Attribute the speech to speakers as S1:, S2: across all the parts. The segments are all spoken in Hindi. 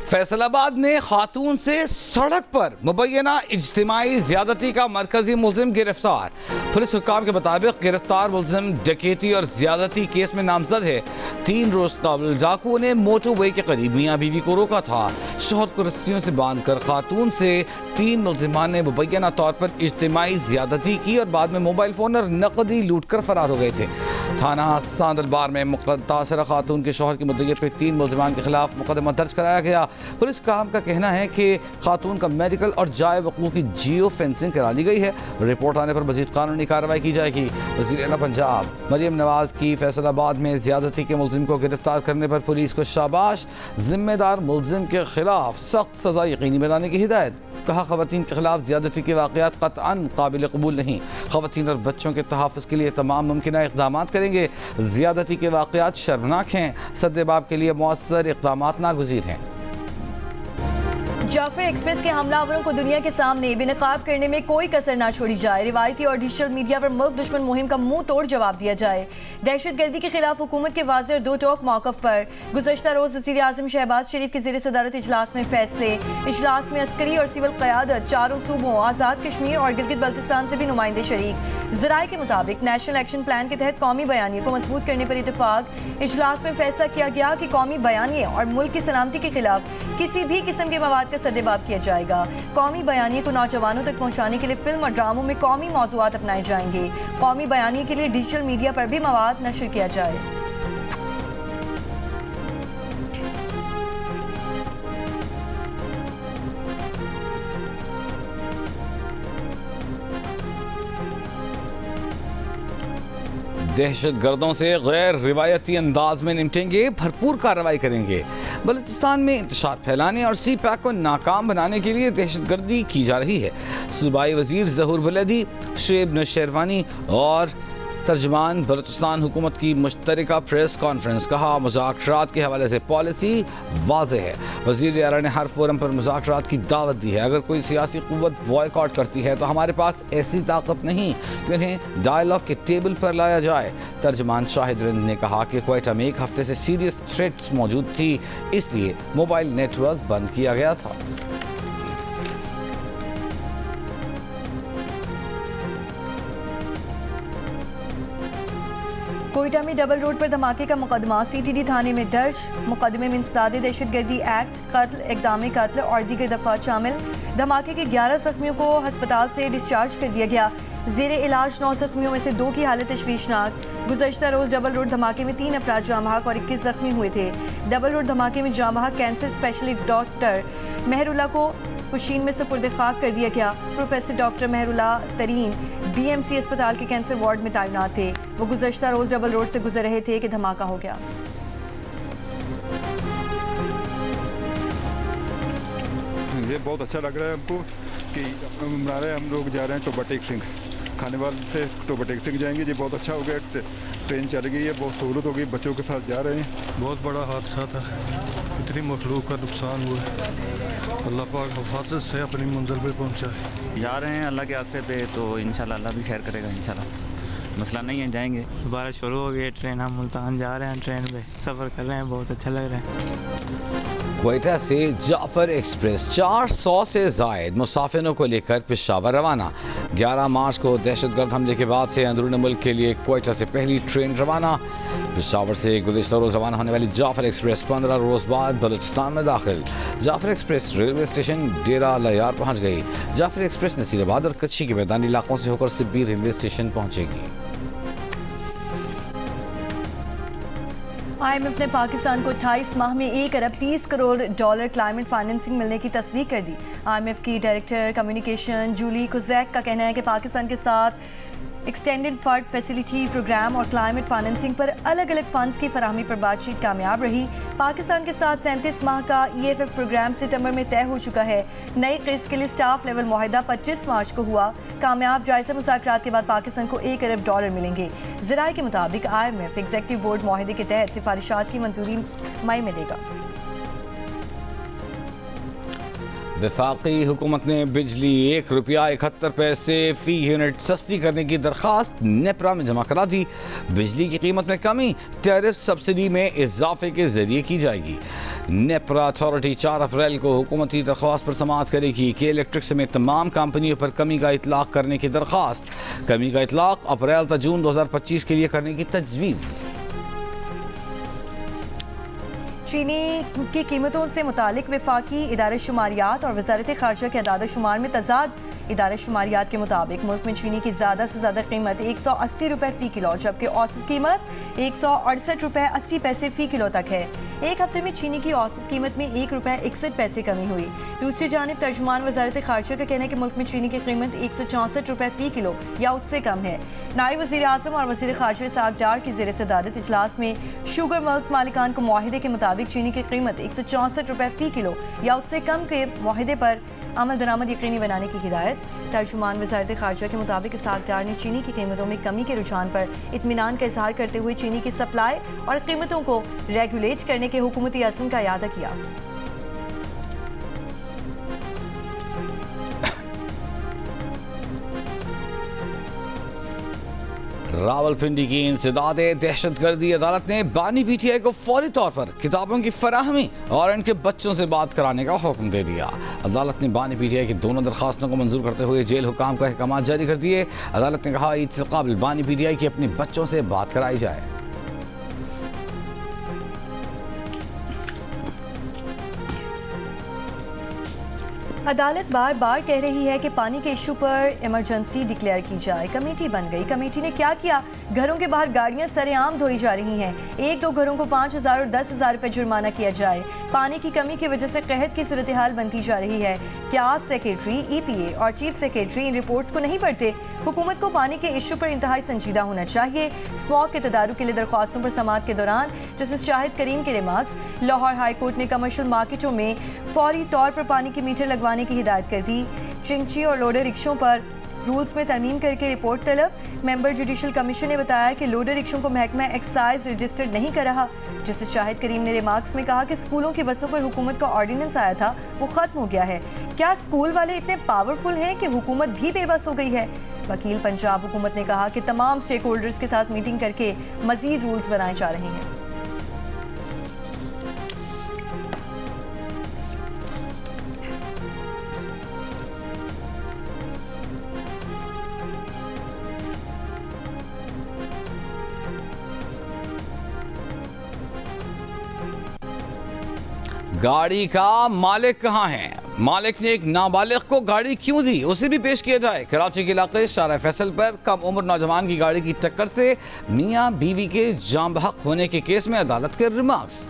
S1: फैसलाबाद में खातून से सड़क पर मुबैना इज्तिमाई ज्यादती का मरकजी मुलजिम गिरफ्तार। पुलिस हुक्काम के मुताबिक गिरफ्तार मुलजिम डकैती और ज्यादती केस में नामजद है। 3 रोज कबल डाकुओं ने मोटरवे के करीब मियाँ बीवी को रोका था। शोहर को रस्सियों से बांधकर खातून से 3 मुलजिमान ने मुबैना तौर पर इज्तिमाई ज्यादती की और बाद में मोबाइल फोन और नकदी लूट कर फरार हो गए थे। थाना सांदलबार में मुतासरा खातून के शोहर की मुद्दत पर 3 मुलजिमान के खिलाफ मुकदमा दर्ज कराया गया। पुलिस काम का कहना है कि खातून का मेडिकल और जाए वकूफ की जियो फेंसिंग करा ली गई है। रिपोर्ट आने पर मजीद कानूनी कार्रवाई की जाएगी। वज़ीर आला पंजाब मरियम नवाज की फैसलाबाद में ज्यादती के मुलजिम को गिरफ्तार करने पर पुलिस को शाबाश। जिम्मेदार मुलजिम के खिलाफ सख्त सजा यकीनी बनाने की हिदायत। कहा खवातीन के खिलाफ ज्यादती के वाक़यात क़त्अन काबिल कबूल नहीं। खवातीन और बच्चों के तहफ़्फ़ुज़ के लिए तमाम मुमकिन इक़दाम करेंगे। ज्यादती के वाक़यात शर्मनाक हैं। सद्देबाब के लिए मौसर इक़दाम नागुज़ीर हैं।
S2: जाफर एक्सप्रेस के हमलावरों को दुनिया के सामने बेनकाब करने में कोई कसर ना छोड़ी जाए। रिवायती और डिजिटल मीडिया पर मुल्क दुश्मन मुहिम का मुंह तोड़ जवाब दिया जाए। दहशतगर्दी के खिलाफ हुकूमत के वाज़ेह और दो टोक मौक़िफ़ पर गुज़श्ता रोज़ वज़ीर आज़म शहबाज शरीफ की ज़ेर सदारत इजलास में फैसले। इजलास में अस्करी और सिविल क़यादत, चारों सूबों आज़ाद कश्मीर और गिलगित बल्तिस्तान से भी नुमाइंदे शरीक। ज़राए के मुताबिक नेशनल एक्शन प्लान के तहत कौमी बयानिए को मजबूत करने पर इत्तेफाक। इजलास में फैसला किया गया कि कौमी बयानिए और मुल्क की सलामती के खिलाफ किसी भी किस्म के मवाद का सद्देबाब किया जाएगा। कौमी बयानिए को नौजवानों तक पहुँचाने के लिए फिल्म और ड्रामों में कौमी मौज़ूआत अपनाए जाएंगे। कौमी बयानिए के लिए डिजिटल मीडिया पर भी मवाद नशर किया जाए।
S1: दहशतगर्दों से गैर रिवायती अंदाज में निपटेंगे, भरपूर कार्रवाई करेंगे। बलूचिस्तान में इंतशार फैलाने और सी पैक को नाकाम बनाने के लिए दहशतगर्दी की जा रही है। सूबाई वजीर ज़हूर बुलैदी, शुएब नौशेरवानी और तर्जमान बलूचिस्तान हुकूमत की मुश्तरका प्रेस कॉन्फ्रेंस। कहा मुज़ाकरात के हवाले से पॉलिसी वाज़ेह है। वज़ीर आला ने हर फोरम पर मुज़ाकरात की दावत दी है। अगर कोई सियासी क़ुव्वत बॉयकॉट करती है तो हमारे पास ऐसी ताकत नहीं कि उन्हें डायलॉग के टेबल पर लाया जाए। तर्जमान शाहिद रिंद ने कहा कि क्वेटा में 1 हफ्ते से सीरियस थ्रेट्स मौजूद थी, इसलिए मोबाइल नेटवर्क बंद किया गया था।
S2: कोयटा में डबल रोड पर धमाके का मुकदमा CTD थाने में दर्ज। मुकदमे में इंसदाद दहशतगर्दी एक्ट, कत्ल, इक़दाम कत्ल और दीगर दफात शामिल। धमाके के 11 जख्मियों को अस्पताल से डिस्चार्ज कर दिया गया। ज़ेर इलाज 9 जख्मियों में से 2 की हालत तशवीशनाक। गुज़श्ता रोज़ डबल रोड धमाके में 3 अफराद जाँ बहक और 21 जख्मी हुए थे। डबल रोड धमाके में जाँ बहक कैंसर स्पेशलिस्ट डॉक्टर मेहरुल्ला को पुशीन में सुपुर्द खाक कर दिया गया। प्रोफेसर डॉक्टर मेहरुल्ला तरीन BMC अस्पताल के कैंसर वार्ड में तैनात थे। वो गुज़श्ता रोज़ डबल रोड से गुजर रहे थे कि धमाका हो गया।
S3: ये बहुत अच्छा लग रहा है हमको कि हम लोग जा रहे हैं टोबा टेक सिंह, खानेवाल से टोबा टेक सिंह जाएंगे। ये बहुत अच्छा हो गया, ट्रेन चल गई है, बहुत सहूलत हो गई, बच्चों के साथ जा रहे हैं।
S4: बहुत बड़ा हादसा था, इतनी मखलूक का नुकसान हुआ। अल्लाह पाक हिफाजत से अपनी मंजिल पे पहुंचाए।
S5: जा रहे हैं अल्लाह के आसरे पे, तो इंशाल्लाह अल्लाह भी खैर करेगा। इंशाल्लाह मसला नहीं है, जाएंगे।
S6: बारिश शुरू हो गई, ट्रेन हम मुल्तान जा रहे हैं, ट्रेन पे सफ़र कर रहे हैं, बहुत अच्छा लग रहा है।
S1: क्वेटा से जाफर एक्सप्रेस 400 से ज़ायद मुसाफिरों को लेकर पेशावर रवाना। 11 मार्च को दहशतगर्द हमले के बाद से अंदरून मुल्क के लिए क्वेटा से पहली ट्रेन रवाना। पेशावर से गुज़श्ता रोज़ रवाना होने वाली जाफर एक्सप्रेस 15 रोज़ बाद बलूचिस्तान में दाखिल। जाफर एक्सप्रेस रेलवे स्टेशन डेरा लयार पहुँच गई। जाफर एक्सप्रेस नसीराबाद और कच्छी के मैदानी इलाकों से होकर सिब्बी रेलवे स्टेशन पहुँचेगी।
S2: IMF ने पाकिस्तान को 28 माह में 1 अरब 30 करोड़ डॉलर क्लाइमेट फाइनेंसिंग मिलने की तस्दीक कर दी। IMF की डायरेक्टर कम्युनिकेशन जूली कुजैक का कहना है कि पाकिस्तान के साथ एक्सटेंडेड फंड फैसिलिटी प्रोग्राम और क्लाइमेट फाइनेंसिंग पर अलग अलग फंड्स की फराहमी पर बातचीत कामयाब रही। पाकिस्तान के साथ 37 माह का EFF प्रोग्राम सितंबर में तय हो चुका है। नई किस्त के लिए स्टाफ लेवल मुआहदा 25 मार्च को हुआ। कामयाब जायजा मुज़ाकरात के बाद पाकिस्तान को 1 अरब डॉलर मिलेंगे। ज़राए के मुताबिक IMF एग्जीक्यूटिव बोर्ड मुआहदे के तहत सिफारिशात की मंजूरी मई में देगा।
S1: वफाकी हुकूमत ने बिजली ₹1.71 फ़ी यूनिट सस्ती करने की दरख्वास्त नेपरा में जमा करा दी। बिजली की कीमत में कमी टैरिफ सब्सिडी में इजाफे के जरिए की जाएगी। नेपरा अथॉरिटी 4 अप्रैल को हुकूमती दरख्वास्त पर समाअत करेगी कि इलेक्ट्रिक समेत तमाम कंपनियों पर कमी का इतलाक करने की दरख्वास्त। कमी का इतलाक अप्रैल तक जून 2025 के लिए करने की तजवीज़।
S2: चीनी की कीमतों से मुतालिक वफाकी इदारे शुमारियात और वजारत खारजा के अदाद शुमार में तजाद। इदारे शुमारियात के मुताबिक मुल्क में चीनी की ज़्यादा से ज़्यादा कीमत 180 रुपये फ़ी किलो, जबकि औसत कीमत 168 रुपये 80 पैसे फ़ी किलो तक है। एक हफ्ते में चीनी की औसत कीमत में 1 रुपये 61 पैसे कमी हुई। दूसरी जानिब तर्जुमान वजारत खारजा का कहना है कि मुल्क में चीनी की कीमत 164 रुपये फ़ी किलो या उससे कम है। नायब वज़ीर आज़म और वज़ीर खारजा इसहाक़ डार की ज़ेर सदारत इजलास में शुगर मिल्स मालिकान को मुआहिदे के मुताबिक चीनी की कीमत 164 रुपये फ़ी किलो या उससे कम के मुआहिदे पर अमल दरामद यकीनी बनाने की हिदायत। तर्जुमान वज़ारत खारजा के मुताबिक इसहाक़ डार ने चीनी की कीमतों में कमी के रुझान पर इत्मीनान का इजहार करते हुए चीनी की सप्लाई और कीमतों को रेगुलेट करने के हुकूमती अज़्म का इयादा किया।
S1: रावलपिंडी की इंसदाद दहशतगर्दी अदालत ने बानी पीटीआई को फौरी तौर पर किताबों की फराहमी और इनके बच्चों से बात कराने का हुक्म दे दिया। अदालत ने बानी पीटीआई की दोनों दरखास्तों को मंजूर करते हुए जेल हुकाम को अहकाम जारी कर दिए। अदालत ने कहा ईद से काबिल बानी पीटीआई की अपने बच्चों से बात कराई जाए।
S2: अदालत बार बार कह रही है कि पानी के इशू पर इमरजेंसी डिक्लेयर की जाए। कमेटी बन गई। कमेटी ने क्या किया? घरों के बाहर गाड़ियां सरेआम धोई जा रही हैं। 1-2 घरों को 5,000 और 10,000 रुपये जुर्माना किया जाए। पानी की कमी की वजह से कहत की सूरत हाल बनती जा रही है। क्या सेक्रेटरी, EPA और चीफ सेक्रेटरी इन रिपोर्ट्स को नहीं पढ़ते? हुकूमत को पानी के इशू पर इंतहाई संजीदा होना चाहिए। स्मॉग के तदारुक के लिए दरख्वास्तों पर समाअत के दौरान जस्टिस शाहिद करीम के रिमार्क्स। लाहौर हाई कोर्ट ने कमर्शियल मार्केटों में फौरी तौर पर पानी के मीटर लगवाने की हिदायत कर दी। चिंची और लोडर रिक्शों पर रूल्स में तरमीम करके रिपोर्ट तलब। मेंबर जुडिशल कमीशन ने बताया कि लोडर रिक्शों को महकमा एक्साइज रजिस्टर्ड नहीं कर रहा। जस्टिस शाहिद करीम ने रिमार्क्स में कहा कि स्कूलों की बसों पर हुकूमत का ऑर्डिनेंस आया था, वो खत्म हो गया है। क्या स्कूल वाले इतने पावरफुल हैं कि हुकूमत भी बेबस हो गई है? वकील पंजाब हुकूमत ने कहा कि तमाम स्टेक होल्डर्स के साथ मीटिंग करके मजीद रूल्स बनाए जा रहे हैं।
S1: गाड़ी का मालिक कहाँ है? मालिक ने एक नाबालिग को गाड़ी क्यों दी, उसे भी पेश किया जाए। कराची के इलाके शारा फैसल पर कम उम्र नौजवान की गाड़ी की टक्कर से मियाँ बीवी के जाम बहक होने के केस में अदालत के रिमार्क्स।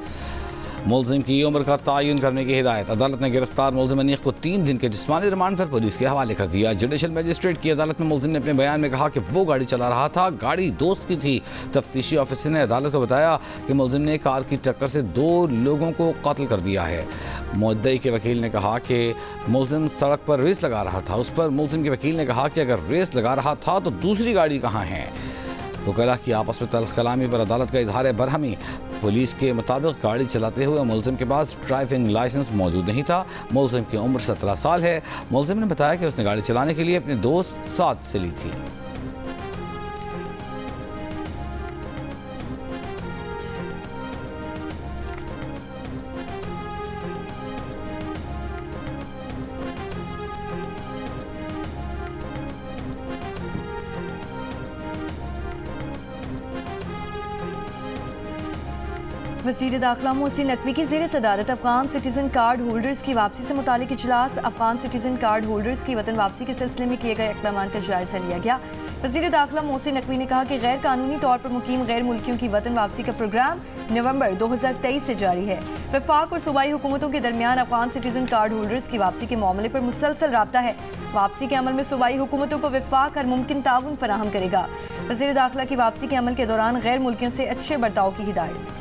S1: मुलजिम की उम्र का तयन करने की हिदायत। अदालत ने गिरफ्तार मुलजिम अनीक को 3 दिन के जिस्मानी रिमांड पर पुलिस के हवाले कर दिया। जुडिशल मजिस्ट्रेट की अदालत में मुलजिम ने अपने बयान में कहा कि वो गाड़ी चला रहा था, गाड़ी दोस्त की थी। तफ्तीशी ऑफिसर ने अदालत को बताया कि मुलजिम ने कार की टक्कर से 2 लोगों को कत्ल कर दिया है। मुद्दई के वकील ने कहा कि मुलजिम सड़क पर रेस लगा रहा था। उस पर मुलजिम के वकील ने कहा कि अगर रेस लगा रहा था तो दूसरी गाड़ी कहाँ है? वकीला की आपस में तल्ख कलामी पर अदालत का इजहार बरहमी। पुलिस के मुताबिक गाड़ी चलाते हुए मुलजिम के पास ड्राइविंग लाइसेंस मौजूद नहीं था। मुलजिम की उम्र 17 साल है। मुलजिम ने बताया कि उसने गाड़ी चलाने के लिए अपने दोस्त साथ से ली थी।
S2: वज़ीर दाखिला मोहसिन नकवी की ज़ेर सदारत अफ़गान सिटीज़न कार्ड होल्डर्स की वापसी से मुतालिक इजलास। अफ़गान सिटीज़न कार्ड होल्डर्स की वतन वापसी के सिलसिले में किए गए इक़दामात का जायज़ा लिया गया। वज़ीर दाखिला मोहसिन नकवी ने कहा कि गैर कानूनी तौर पर मुकीम गैर मुल्कियों की वतन वापसी का प्रोग्राम नवंबर 2023 से जारी है। वफाक और सूबाई हुकूमतों के दरमियान अफ़गान सिटीज़न कार्ड होल्डर्स की वापसी के मामले पर मुसलसल राब्ता है। वापसी के अमल में सूबाई हुकूमतों को वफाक हर मुमकिन ताउन फराहम करेगा। वज़ीर दाखिला की वापसी के अमल के दौरान गैर मुल्कियों से अच्छे बर्ताव की हिदायत।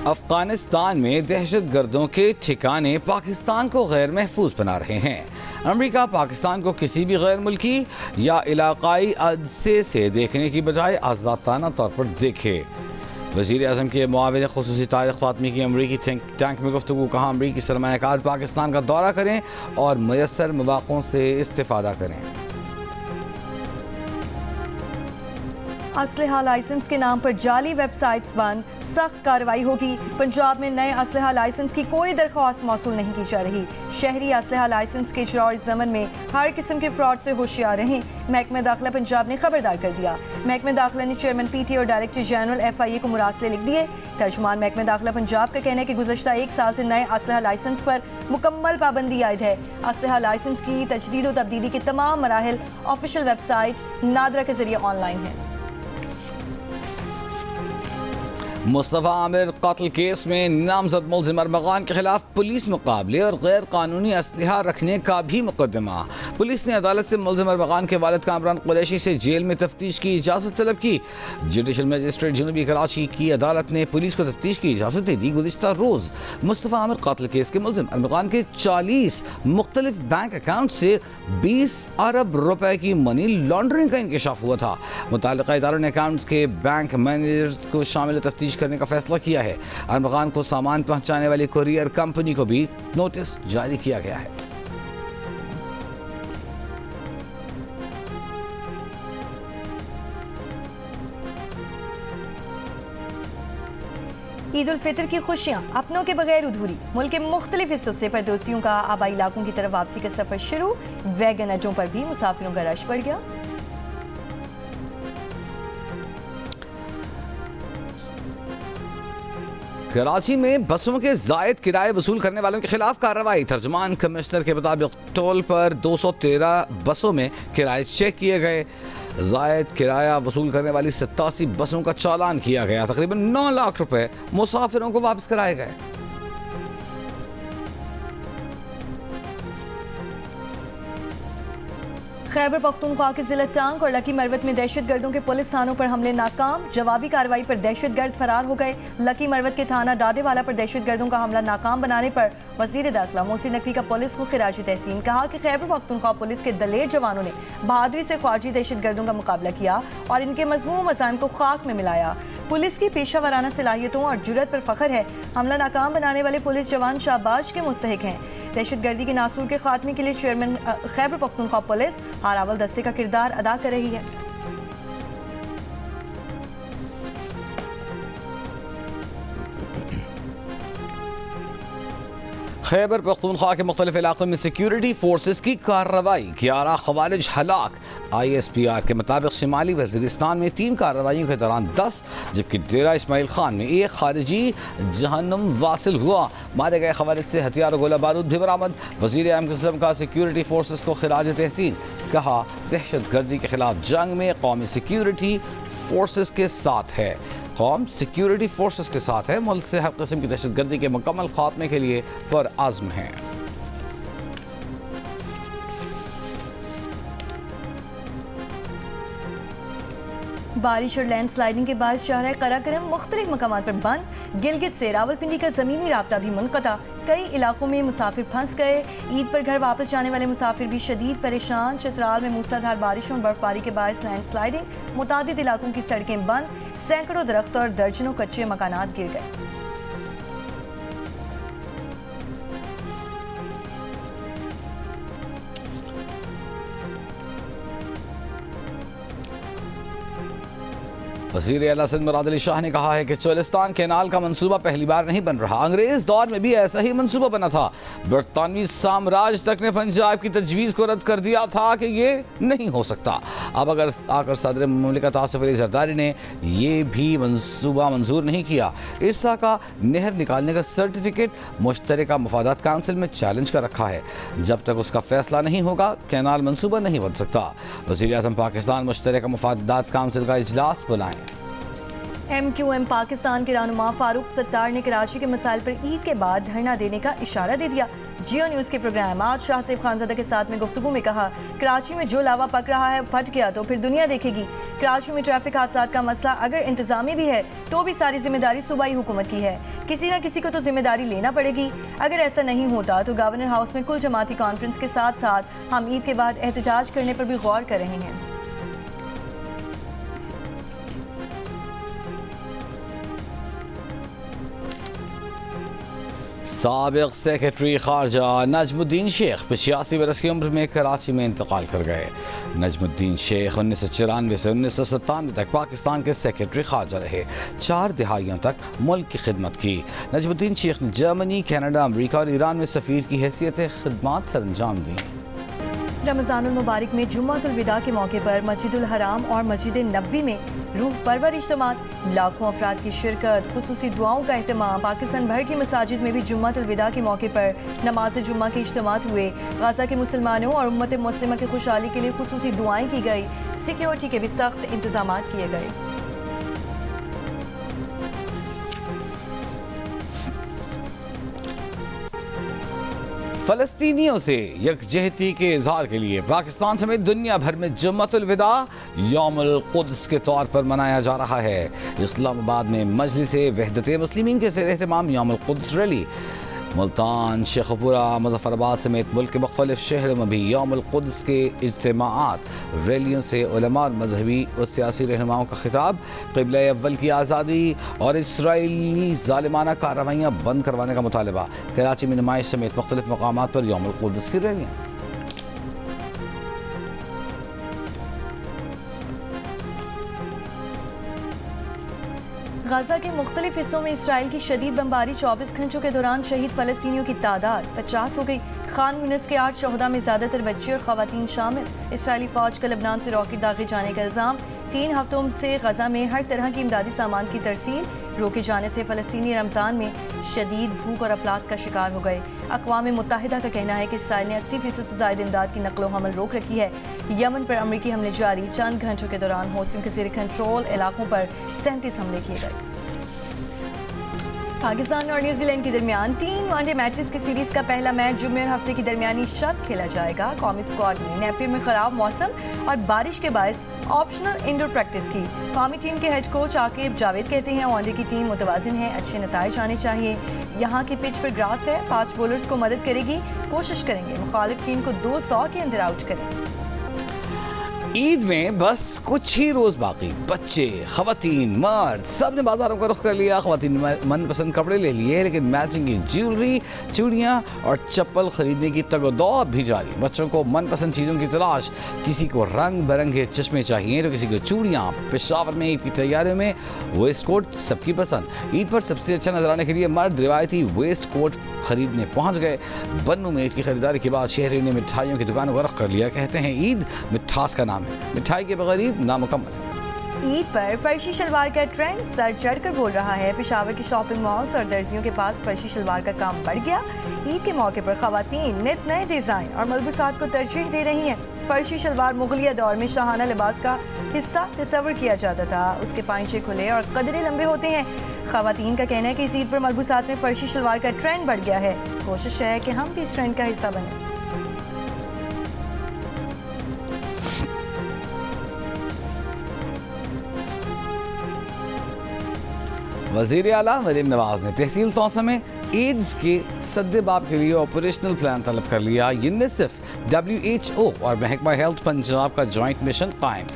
S1: अफगानिस्तान में दहशतगर्दों के ठिकाने पाकिस्तान को गैर महफूज बना रहे हैं। अमेरिका पाकिस्तान को किसी भी गैर मुल्की या इलाकाई अदसे से देखने की बजाय आज़ादाना तौर पर देखे। वज़ीर आज़म के मुआविन ख़ुसूसी तारिक़ फ़ातमी की अमरीकी थिंक टैंक में गुफ्तगू। कहा अमरीकी सरमायाकार पाकिस्तान का दौरा करें और मयसर मौक़ों से इस्तिफ़ादा करें।
S2: असलहा लाइसेंस के नाम पर जाली वेबसाइट्स बंद, सख्त कार्रवाई होगी। पंजाब में नए असलहा लाइसेंस की कोई दरख्वास्त मौसूल नहीं की जा रही। शहरी असलहा लाइसेंस के इजरा और ज़मन में हर किस्म के फ्रॉड से होशियार रहें, महकमा दाखिला पंजाब ने खबरदार कर दिया। महकमा दाखिला ने चेयरमैन PTA और डायरेक्टर जनरल FIA को मुरासले लिख दिए। तर्जुमान महकमा दाखिला पंजाब का कहना है कि गुज़श्ता 1 साल से नए असलहा लाइसेंस पर मुकम्मल पाबंदी आयद है। असलहा लाइसेंस की तजदीद और तब्दीली के तमाम मराहिल ऑफिशियल वेबसाइट नादरा के जरिए ऑनलाइन है।
S1: मुस्तफ़ा आमिर कत्ल केस में नामजद मुल्ज़िम अरमगान के खिलाफ पुलिस मुकाबले और गैर कानूनी असलहा रखने का भी मुकदमा। पुलिस ने अदालत से मुल्ज़िम अरमगान के वालिद कामरान कुरैशी से जेल में तफ्तीश की इजाज़त तलब की। जुडिशल मजिस्ट्रेट जनूबी कराची की अदालत ने पुलिस को तफ्तीश की इजाज़त दे दी। गुज़िश्ता रोज़ मुस्तफ़ा आमिर कत्ल केस के मुल्ज़िम अरमगान के 40 मुख्तलिफ बैंक अकाउंट से 20 अरब रुपए की मनी लॉन्ड्रिंग का इंकशाफ हुआ था। मुताल्लिक़ा इदारों ने अकाउंट्स के बैंक मैनेजर्स को शामिल तफ्तीश करने का फैसला किया है। अरमगान को सामान पहुंचाने वाली कुरियर कंपनी को भी नोटिस जारी किया गया है।
S2: ईद उल फितर की खुशियां अपनों के बगैर अधूरी। मुल्क के मुख्तलिफ हिस्सों से परदेसियों का आबाई इलाकों की तरफ वापसी का सफर शुरू। वैगन अड्डों पर भी मुसाफिरों का रश बढ़ गया।
S1: कराची में बसों के जायद किराए वसूल करने वालों के खिलाफ कार्रवाई। तर्जुमान कमिश्नर के मुताबिक टोल पर 213 बसों में किराए चेक किए गए। जायद किराया वसूल करने वाली 87 बसों का चालान किया गया। तकरीबन 9 लाख रुपए मुसाफिरों को वापस कराए गए।
S2: खैबर पख्तूनख्वा के जिला टांग और लकी मरवत में दहशतगर्दों के पुलिस थानों पर हमले नाकाम। जवाबी कार्रवाई पर दहशतगर्द फरार हो गए। लकी मरवत के थाना डाडेवाला पर दहशतगर्दों का हमला नाकाम बनाने पर वजीर दाखिला मोहसिन नकवी का पुलिस को खिराज तहसीन। कहा कि खैबर पख्तूनख्वा पुलिस के दलेर जवानों ने बहादुरी से ख्वाजी दहशतगर्दों का मुकाबला किया और इनके मजमूम मज़ाइम को खाक में मिलाया। पुलिस की पेशा वाराना सलाहियतों और जुर्रत पर फख्र है। हमला नाकाम बनाने वाले पुलिस जवान शाबाश के मुस्तहिक हैं। दहशतगर्दी के नासूर के खात्मे के लिए चेयरमैन खैबर पख्तूनख्वा पुलिस हारावल दस्ते का किरदार अदा कर रही है।
S1: खैबर पख्तूनख्वा के मुख्तलिफ इलाकों में सिक्योरिटी फोर्सेस की कार्रवाई। 11 खवारिज हलाक। ISPR के मुताबिक शिमाली वज़ीरिस्तान में 3 कार्रवाइयों के दौरान 10 जबकि डेरा इस्माइल खान में 1 खारिजी जहन्नुम वासिल हुआ। मारे गए खवारिज से हथियार और गोला बारूद भी बरामद। वज़ीर आज़म का सिक्योरिटी फोर्सेस को खिराज तहसीन। कहा दहशत गर्दी के खिलाफ जंग में कौमी सिक्योरिटी फोर्सेस के साथ है। कौम सिक्योरिटी फोर्सेस के साथ है। मुल्क से हर किस्म की दहशत गर्दी के मुकम्मल खात्मे के लिए पुरअज़्म है।
S2: बारिश और लैंडस्लाइडिंग के बाद शाहराह कराकरम मुख्तलिफ मकामात पर बंद। गिलगित से रावलपिंडी का ज़मीनी राब्ता भी मुनक़ता। कई इलाकों में मुसाफिर फंस गए। ईद पर घर वापस जाने वाले मुसाफिर भी शदीद परेशान। चित्राल में मूसलाधार बारिशों और बर्फबारी के बायस लैंडस्लाइडिंग। मुतादिद इलाकों की सड़कें बंद। सैकड़ों दरख्त और दर्जनों कच्चे मकानात गिर गए।
S1: वज़ीर आला सिंध मुराद अली शाह ने कहा है कि चोलिस्तान कैनाल का मंसूबा पहली बार नहीं बन रहा। अंग्रेज दौर में भी ऐसा ही मंसूबा बना था। बरतानवी साम्राज्य तक ने पंजाब की तजवीज़ को रद्द कर दिया था कि ये नहीं हो सकता। अब अगर आकर सदर मुमलिकत आसिफ अली जरदारी ने यह भी मंसूबा मंजूर नहीं किया। इर्सा का नहर निकालने का सर्टिफिकेट मुश्तरका मफादात काउंसिल में चैलेंज कर रखा है। जब तक उसका फैसला नहीं होगा कैनाल मंसूबा नहीं बन सकता। वज़ीर आज़म पाकिस्तान मुश्तरका मफादात काउंसिल का इजलास बुलाएं।
S2: MQM पाकिस्तान के रहनुमा फारूक सत्तार ने कराची के मसाइल पर ईद के बाद धरना देने का इशारा दे दिया। जियो न्यूज़ के प्रोग्राम आज शाहसेब खानज़ादा के साथ में गुफ्तगू में कहा कराची में जो लावा पक रहा है फट गया तो फिर दुनिया देखेगी। कराची में ट्रैफिक हादसा का मसला अगर इंतजामी भी है तो भी सारी जिम्मेदारी सूबाई हुकूमत की है। किसी न किसी को तो जिम्मेदारी लेना पड़ेगी। अगर ऐसा नहीं होता तो गवर्नर हाउस में कुल जमाती कॉन्फ्रेंस के साथ साथ हम ईद के बाद एहतजाज करने पर भी गौर कर रहे हैं।
S1: साबिक सेक्रेटरी खारजा नजमुद्दीन शेख 85 बरस की उम्र में कराची में इंतकाल कर गए। नजमुद्दीन शेख 1994 से 1997 तक पाकिस्तान के सेक्रेटरी खारजा रहे। 4 दिहाइयों तक मुल्क की खिदमत की। नजमुद्दीन शेख ने जर्मनी, कनाडा, अमरीका और ईरान में सफ़ीर की हैसियत खिदमत सर अंजाम दी।
S2: रमज़ानुल मुबारक में जुम्मतुल विदा के मौके पर मस्जिदुल हराम और मस्जिद नबवी में रूह परवर इज्तिमात, लाखों अफराद की शिरकत, खुसूसी दुआओं का एहतमाम। पाकिस्तान भर की मसाजिद में भी जुम्मतुल विदा के मौके पर नमाज जुम्मा के इज्तिमात हुए। गाज़ा के मुसलमानों और उम्मत मुस्लिमा की खुशहाली के लिए खुसूसी दुआएं की गई। सिक्योरिटी के भी सख्त इंतजाम किए गए।
S1: फ़लस्तीनियों से यकजहती के इजहार के लिए पाकिस्तान समेत दुनिया भर में जुम्मतुल विदा यौमुल कुद्स के तौर पर मनाया जा रहा है। इस्लामाबाद में मजलिस वहदत मुस्लिमीन के ज़ेर एहतमाम यौमुल कुद्स रैली। मुल्तान, शेखपुरा, मुजफ्फराबाद समेत मुल्क के मुख्तलिफ शहरों में भी यौमुल कुद्स के इज्तिमाआत, रैलियों से उलमा और मजहबी और सियासी रहनुमाओं का खिताब, क़िबला अव्वल की आज़ादी और इसराइली ज़ालिमाना कार्रवाइयाँ बंद करवाने का मुतालबा। कराची में नुमाइश समेत मुख्तलिफ मकामात पर यौमुल कुद्स की रैलियाँ।
S2: गाज़ा के मुख्तलिफ हिस्सों में इसराइल की शदीद बमबारी। 24 घंटों के दौरान शहीद फ़लस्तीनियों की तादाद 50 हो गई। खान यूनिस के 8 शहदा में ज़्यादातर बच्चे और ख़वातीन शामिल। इसराइली फ़ौज का लबनान से रॉकेट दागे जाने का इल्ज़ाम। 3 हफ्तों से गज़ा में हर तरह की इमदादी सामान की तरसील रोके जाने से फ़लस्तीनी रमज़ान में शदीद भूख और अफलास का शिकार हो गए। अक़वाम मुत्तहिदा का कहना है कि इसराइल ने 80% से ज़ायद इमदाद की नकलो हमल रोक रखी है। यमन पर अमरीकी हमले जारी। चंद घंटों के दौरान हौसियों के ज़ेर कंट्रोल इलाकों पर 37 हमले किए गए। पाकिस्तान और न्यूजीलैंड के दरमियान 3 वनडे मैचेस की सीरीज का पहला मैच जुम्मे और हफ्ते की दरमियानी शब खेला जाएगा। कौमी स्क्वाड ने नेपियर में खराब मौसम और बारिश के बायस ऑप्शनल इंडोर प्रैक्टिस की। कौमी टीम के हेड कोच आकिब जावेद कहते हैं वनडे की टीम मुतवाज़िन है, अच्छे नताइज आने चाहिए। यहाँ की पिच पर ग्रास है, फास्ट बॉलर्स को मदद करेगी। कोशिश करेंगे मुखालिफ टीम को 200 के अंदर आउट करें।
S1: ईद में बस कुछ ही रोज बाकी। बच्चे, खवातीन, मर्द सब ने बाजारों का रुख कर लिया। खवातीन मनपसंद कपड़े ले लिए, लेकिन मैचिंग की ज्वेलरी, चूड़ियाँ और चप्पल खरीदने की तगदौड़ भी जारी। बच्चों को मनपसंद चीज़ों की तलाश। किसी को रंग बिरंगे चश्मे चाहिए तो किसी को चूड़ियाँ। पेशावर में ईद की तैयारियों में वेस्ट कोट सबकी पसंद। ईद पर सबसे अच्छा नजर आने के लिए मर्द रिवायती वेस्ट कोट खरीदने पहुँच गए। बन्नू में ईद की खरीदारी के बाद शहरियों ने मिठाइयों की दुकानों का रुख कर लिया। कहते हैं ईद मिठास का नाम है, मिठाई के बगैर ईद नामुकम्मल है।
S2: ईद पर फर्शी शलवार का ट्रेंड सर चढ़कर बोल रहा है। पेशावर की शॉपिंग मॉल्स और दर्जियों के पास फर्शी शलवार का काम बढ़ गया। ईद के मौके पर खवातीन नित नए डिज़ाइन और मलबूसात को तरजीह दे रही हैं। फर्शी शलवार मुगलिया दौर में शाहाना लिबास का हिस्सा तस्वर किया जाता था। उसके पांचे खुले और कदरे लंबे होते हैं। खवातीन का कहना है कि इस ईद पर मलबूसात में फर्शी शलवार का ट्रेंड बढ़ गया है। कोशिश है कि हम भी इस ट्रेंड का हिस्सा बने।
S1: वज़ीर आला मरीम नवाज ने तहसील तौसा में एड्स के सद्देबाब के लिए ऑपरेशनल प्लान तलब कर लिया। यूनिसेफ, WHO और महकमा हेल्थ पंजाब का जॉइंट मिशन कायम।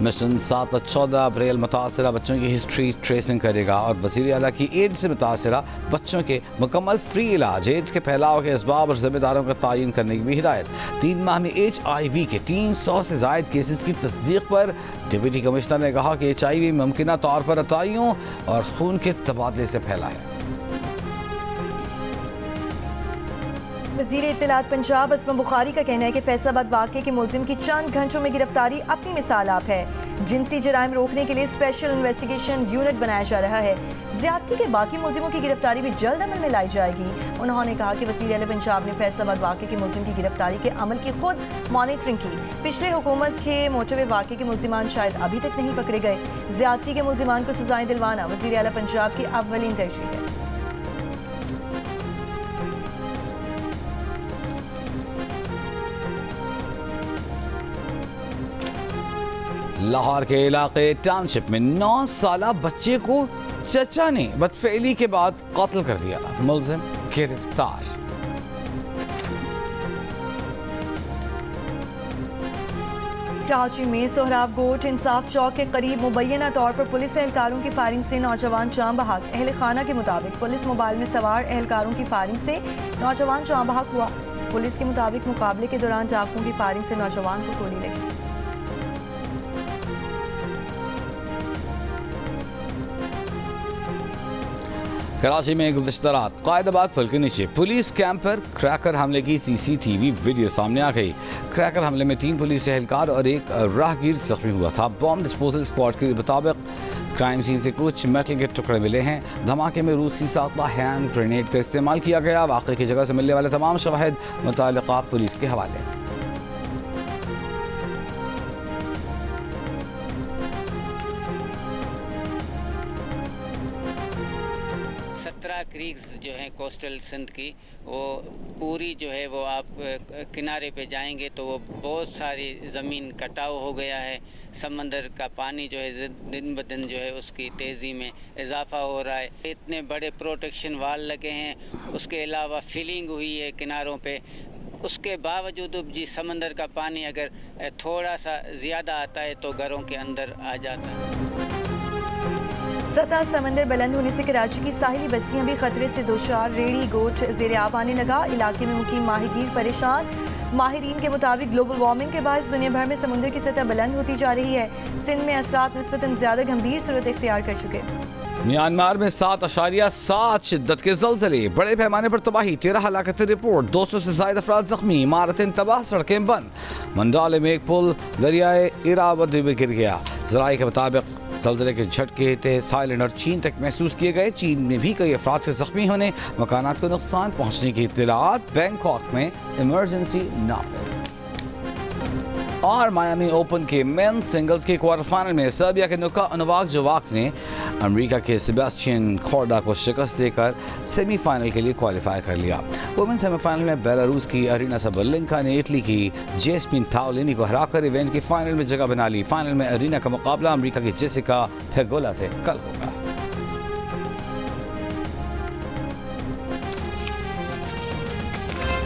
S1: मिशन 7 और 14 अप्रैल मुतासरा बच्चों की हिस्ट्री ट्रेसिंग करेगा और वज़ीर आला की एड्स से मुतासरा बच्चों के मुकम्मल फ्री इलाज, एड्स के फैलाव के असबाब और जिम्मेदारों का तयन करने की भी हिदायत। 3 माह में HIV के 300 से ज़ायद केसेस की तस्दीक पर डिप्टी कमिश्नर ने कहा कि HIV मुमकिन तौर पर अताइयों और खून के तबादले से फैला है।
S2: वज़ीर इत्तलात पंजाब असमा बुखारी का कहना है कि फैसलाबाद वाक़े के मुलजिम की चंद घंटों में गिरफ्तारी अपनी मिसाल आप है। जिनसी जराइम रोकने के लिए स्पेशल इन्वेस्टिगेशन यूनिट बनाया जा रहा है। ज्यादती के बाकी मुलजिमों की गिरफ्तारी भी जल्द अमल में लाई जाएगी। उन्होंने कहा कि वज़ीर आला पंजाब ने फैसलाबाद वाक़े के मुलजिम की गिरफ्तारी के अमल की खुद मॉनिटरिंग की। पिछले हुकूमत के मोटरवे वाक़े के मुलजिमान शायद अभी तक नहीं पकड़े गए। ज्यादती के मुलजिमान को सजाएं दिलवाना वज़ीर आला पंजाब की अव्वलीन तरजीह है।
S1: लाहौर के इलाके टाउनशिप में 9 साला बच्चे को चचा ने बदफेली के बाद कत्ल कर दिया। मुलजिम गिरफ्तार।
S2: कराची में सोहराब गोट इंसाफ चौक के करीब मुबैना तौर पर पुलिस एहलकारों की फायरिंग से नौजवान जाँ बहक। अहल खाना के मुताबिक पुलिस मोबाइल में सवार एहलकारों की फायरिंग से नौजवान जाँ बहक हुआ। पुलिस के मुताबिक मुकाबले के दौरान डाकुओं की फायरिंग से नौजवान को गोली लगी।
S1: कराची में गुज़िश्ता रात कायदाबाद पुल के नीचे पुलिस कैंप पर क्रैकर हमले की सीसीटीवी वीडियो सामने आ गई। क्रैकर हमले में 3 पुलिस एहलकार और एक राहगीर जख्मी हुआ था। बॉम्ब डिस्पोजल स्क्वाड के मुताबिक क्राइम सीन से कुछ मेटल के टुकड़े मिले हैं। धमाके में रूसी साख्ता हैंड ग्रेनेड का इस्तेमाल किया गया। वाक़े की जगह से मिलने वाले तमाम शवाहिद मुताल्लिक़ा पुलिस के हवाले।
S7: 17 क्रीक्स जो हैं कोस्टल सिंध की, वो पूरी जो है वो आप किनारे पे जाएंगे तो वो बहुत सारी ज़मीन कटाव हो गया है। समंदर का पानी जो है दिन ब दिन जो है उसकी तेज़ी में इजाफा हो रहा है। इतने बड़े प्रोटेक्शन वाल लगे हैं, उसके अलावा फिलिंग हुई है किनारों पे। उसके बावजूद जी समंदर का पानी अगर थोड़ा सा ज़्यादा आता है तो घरों के अंदर आ जाता है।
S2: सतह समंदर बुलंद होने से कराची की साहिली बस्तियां भी खतरे से दोचार। रेड़ी गोट ज़ेरे आब आने लगा। इलाके में मुकीम माहीगीर परेशान। माहिरीन के मुताबिक ग्लोबल वार्मिंग के बायस दुनिया भर में समुद्र की सतह बुलंद होती जा रही है। सिंध में असरात निस्बतन ज़्यादा गंभीर सूरत इख्तियार कर चुके।
S1: म्यांमार में 7.7 शिद्दत के ज़लज़ले, बड़े पैमाने पर तबाही, 13 हलाकतें रिपोर्ट, 200 से ज़ायद अफराद जख्मी, इमारतें तबाह, सड़कें बंद। मंडाले में एक पुल दरियाए इरावदी में गिर गया। ज़राए के मुताबिक ज़लज़ले के झटके थाईलैंड और चीन तक महसूस किए गए। चीन में भी कई अफराद के जख्मी होने, मकानात को नुकसान पहुँचने की इत्तलात। बैंकॉक में इमरजेंसी नाफिज। और मायामी ओपन के मेन सिंगल्स के क्वार्टर फाइनल में सर्बिया के नोवाक जोकोविच ने अमेरिका के सेबेस्टियन कोर्डा को शिकस्त देकर सेमीफाइनल के लिए क्वालिफाई कर लिया। वुमेन सेमीफाइनल में बेलारूस की अरीना सबलेंका ने इटली की जेस्मिन पाओलिनी को हराकर इवेंट की फाइनल में जगह बना ली। फाइनल में अरीना का मुकाबला अमेरिका की जेसिका पेगोला से कल होगा।